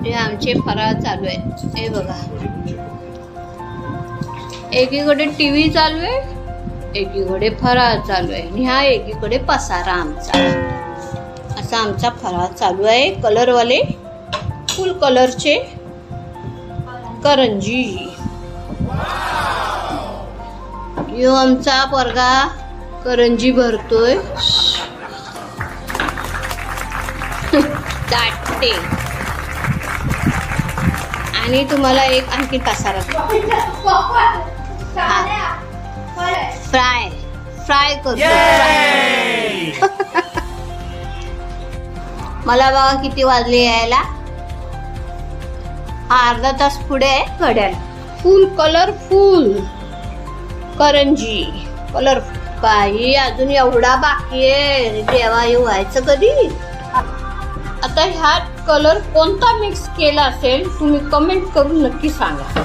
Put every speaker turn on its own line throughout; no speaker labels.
हे आमचे फराळ चालू आहे. हे बघा, एकीकडे टीव्ही चालू आहे, एकीकडे फराळ चालू आहे, आणि हा एकीकडे पसारा आमचा. असा आमचा फराळ चालू आहे. कलरवाले फुल कलरचे करंजी. यो आमचा पोरगा करंजी भरतोय. दाटे. आणि तुम्हाला एक आणखी पसारा फ्राय करतो. मला बघा किती वाजले यायला. अर्धा तास पुढे आहे घड्याळ. फुल कलरफुल करंजी. कलर काही अजून एवढा बाकी आहे. देवा हे व्हायचं कधी. आता ह्यात कलर कोणता मिक्स केला असेल तुम्ही कमेंट करून नक्की सांगा.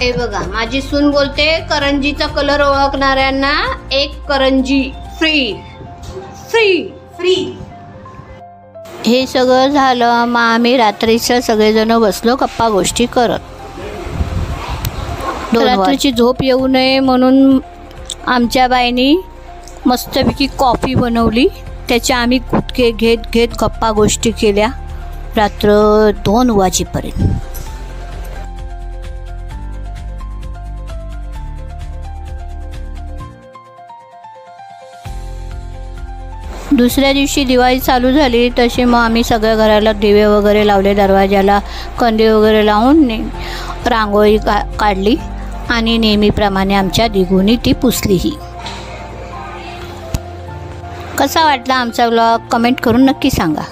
हे बघा, माझी सून बोलते करंजीचा कलर ओळखणाऱ्यांना एक करंजी फ्री फ्री फ्री. हे सगळं झालं. मग आम्ही रात्रीचं सगळेजण बसलो गप्पा गोष्टी करत. रात्रीची झोप येऊ नये म्हणून आमच्या बाईनी मस्तपैकी कॉफी बनवली. त्याच्या आम्ही गुटके घेत घेत गप्पा गोष्टी केल्या रात्र 2 वाजेपर्यंत. दुसऱ्या दिवशी दिवाळी चालू झाली तशी मग आम्ही सगळ्या घराला दिवे वगैरे लावले, दरवाजाला कंदे वगैरे लावून रांगोळी काढली आणि नेहमीप्रमाणे आमच्या दिगुनी ती पुसलीही. कसा वाटला आमचा व्लॉग कमेंट करून नक्की सांगा.